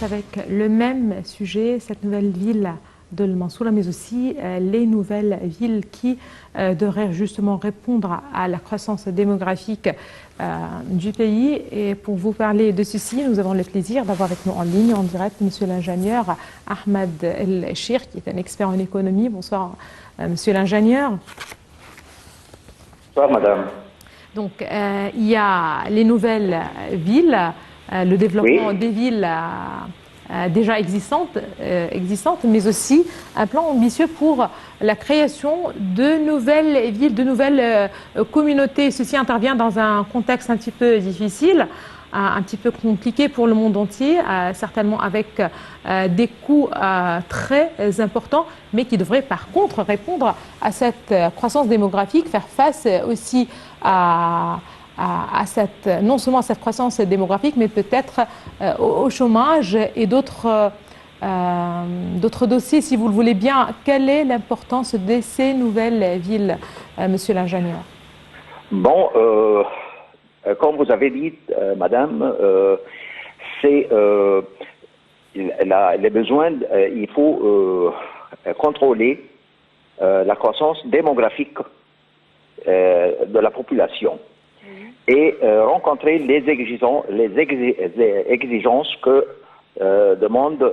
avec le même sujet, cette nouvelle ville de Mansoura, mais aussi les nouvelles villes qui devraient justement répondre à la croissance démographique du pays. Et pour vous parler de ceci, nous avons le plaisir d'avoir avec nous en ligne, en direct, monsieur l'ingénieur Ahmed El Chir, qui est un expert en économie. Bonsoir, monsieur l'ingénieur. Bonsoir, madame. Donc, il y a les nouvelles villes, le développement des villes déjà existantes, mais aussi un plan ambitieux pour la création de nouvelles villes, de nouvelles communautés. Ceci intervient dans un contexte un petit peu difficile, un petit peu compliqué pour le monde entier, certainement avec des coûts très importants, mais qui devraient par contre répondre à cette croissance démographique, faire face aussi à cette, non seulement à cette croissance démographique, mais peut-être au chômage et d'autres dossiers, si vous le voulez bien. Quelle est l'importance de ces nouvelles villes, monsieur l'ingénieur? Bon, comme vous avez dit, madame, c'est les besoins, il faut contrôler la croissance démographique de la population et rencontrer les exigences que demande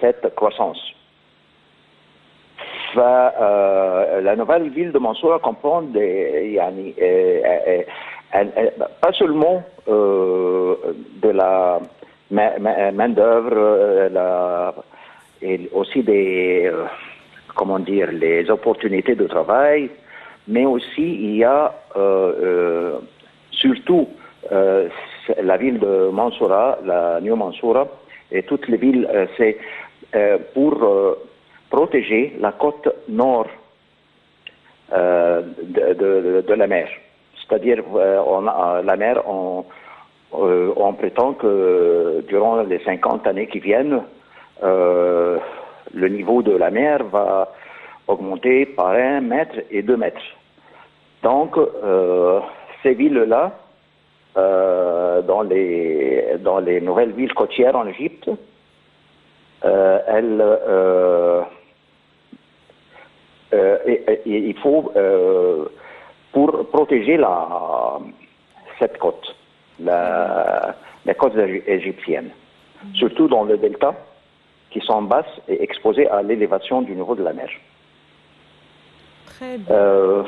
cette croissance. La nouvelle ville de Mansoura comprend pas seulement de la main-d'œuvre, et aussi des, comment dire, les opportunités de travail, mais aussi il y a surtout la ville de Mansoura, la New Mansoura, et toutes les villes, c'est pour protéger la côte nord de la mer. C'est-à-dire, la mer, on prétend que durant les 50 années qui viennent, le niveau de la mer va augmenter par 1 mètre et 2 mètres. Donc, ces villes-là, dans les nouvelles villes côtières en Égypte, il faut, pour protéger cette côte, la côte égyptienne, surtout dans le delta, qui sont basses et exposées à l'élévation du niveau de la mer. Très bien.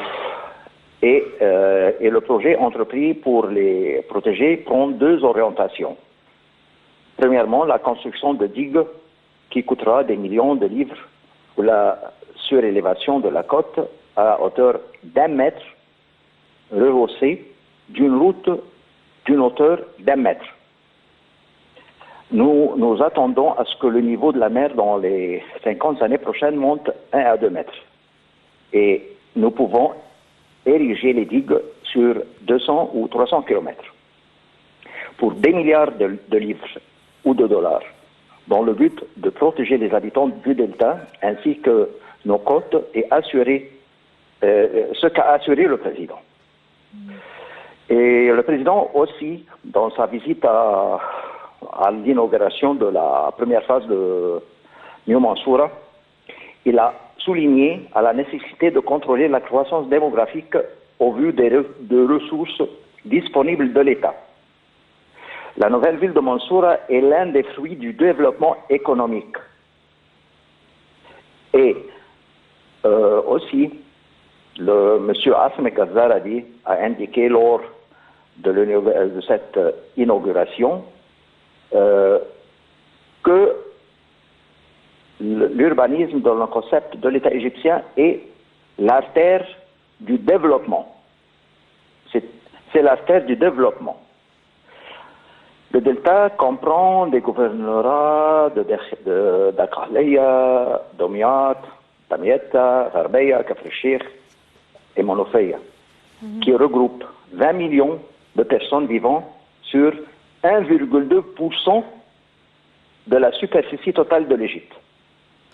Et le projet entrepris pour les protéger prend 2 orientations. Premièrement, la construction de digues qui coûtera des millions de livres pour la surélévation de la côte à hauteur d'1 mètre, rehaussée d'une route d'une hauteur d'1 mètre. Nous attendons à ce que le niveau de la mer dans les 50 années prochaines monte 1 à 2 mètres. Et nous pouvons ériger les digues sur 200 ou 300 kilomètres pour des milliards de livres ou de dollars, dans le but de protéger les habitants du delta ainsi que nos côtes et assurer ce qu'a assuré le président. Et le président aussi, dans sa visite à l'inauguration de la première phase de New Mansoura, il a souligné à la nécessité de contrôler la croissance démographique au vu des ressources disponibles de l'État. La nouvelle ville de Mansoura est l'un des fruits du développement économique. Et aussi, monsieur Hassan Ghazaradi a indiqué lors de cette inauguration que l'urbanisme dans le concept de l'État égyptien est l'artère du développement. C'est l'artère du développement. Le delta comprend des gouvernorats d'Aqalaya, Domiat, Damietta, Gharbeya, Kafr el-Sheikh et Monofeya, qui regroupent 20 millions de personnes vivant sur 1,2% de la superficie totale de l'Égypte.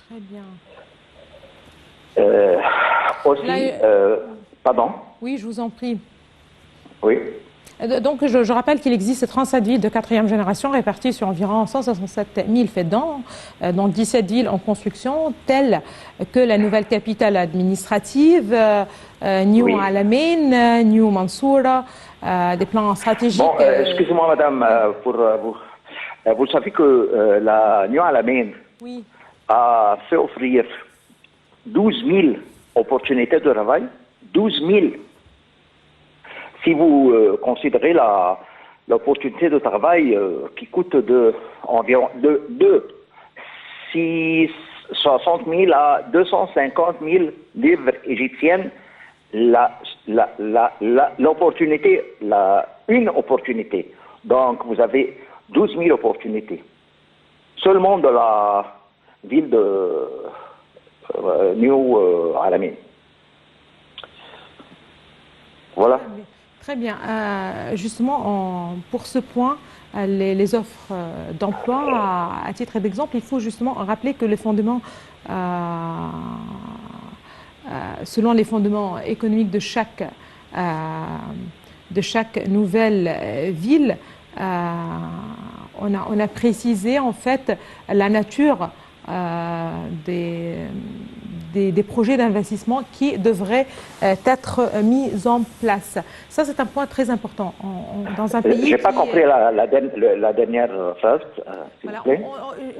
Très bien. Aussi, pardon? Oui, je vous en prie. Oui. Donc, je rappelle qu'il existe 37 villes de 4e génération réparties sur environ 167 000 faits-dents, dont 17 villes en construction, telles que la nouvelle capitale administrative, New Alamein, New Mansoura, des plans stratégiques. Bon, excusez-moi, madame, vous savez que la New Alamein a fait offrir 12 000 opportunités de travail, 12 000. Si vous considérez l'opportunité de travail qui coûte environ de 60 000 à 250 000 livres égyptiennes, l'opportunité, une opportunité. Donc vous avez 12 000 opportunités. Seulement de la ville de New Alamein. Voilà. Très bien. Justement, pour ce point, les offres d'emploi, à titre d'exemple, il faut justement rappeler que les fondements, selon les fondements économiques de chaque nouvelle ville, on a précisé en fait la nature des projets d'investissement qui devraient être mis en place. Ça, c'est un point très important. Dans un pays. Je n'ai pas compris la dernière phrase, s'il vous plaît.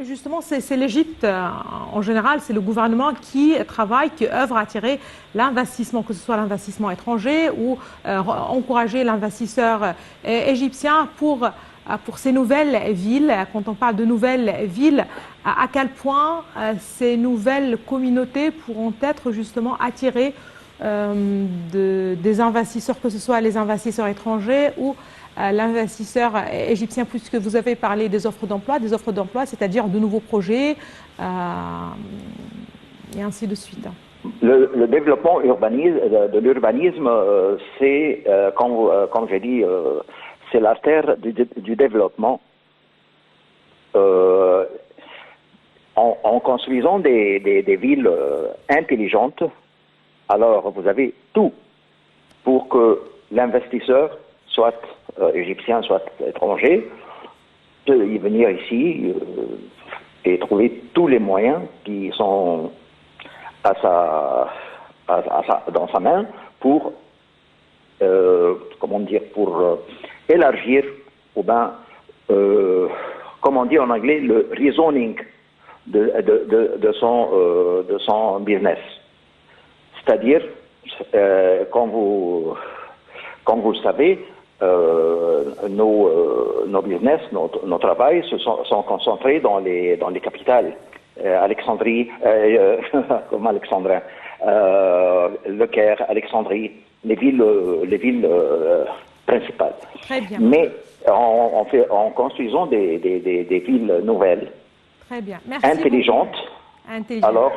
Justement, c'est l'Égypte en général, c'est le gouvernement qui travaille, qui œuvre à attirer l'investissement, que ce soit l'investissement étranger ou encourager l'investisseur égyptien pour ces nouvelles villes. Quand on parle de nouvelles villes, à quel point ces nouvelles communautés pourront être justement attirées des investisseurs, que ce soit les investisseurs étrangers ou l'investisseur égyptien, puisque vous avez parlé des offres d'emploi, c'est-à-dire de nouveaux projets et ainsi de suite. Le développement de l'urbanisme, c'est, comme j'ai dit, c'est l'artère du développement. En construisant des villes intelligentes, alors vous avez tout pour que l'investisseur, soit égyptien, soit étranger, peut y venir ici et trouver tous les moyens qui sont dans sa main pour pour élargir, ou bien, comme on dit en anglais, le rezoning de son business. C'est-à-dire, comme vous le savez, nos business, nos travails sont concentrés dans les capitales. Alexandrie, comme Alexandrin, Le Caire, Alexandrie, les villes principales. Très bien. Mais en construisant des villes nouvelles, très bien. Merci intelligentes, alors...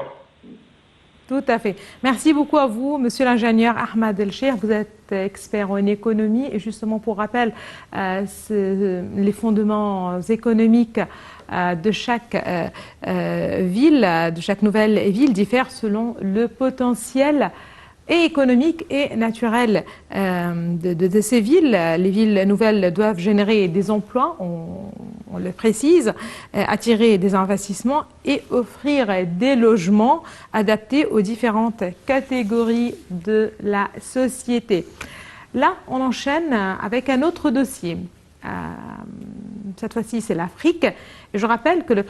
Tout à fait. Merci beaucoup à vous, monsieur l'ingénieur Ahmed El-Cheikh. Vous êtes expert en économie et justement pour rappel, les fondements économiques de chaque ville, de chaque nouvelle ville diffèrent selon le potentiel et économique et naturel de ces villes. Les villes nouvelles doivent générer des emplois, on le précise, attirer des investissements et offrir des logements adaptés aux différentes catégories de la société. Là, on enchaîne avec un autre dossier. Cette fois-ci, c'est l'Afrique. Je rappelle que le président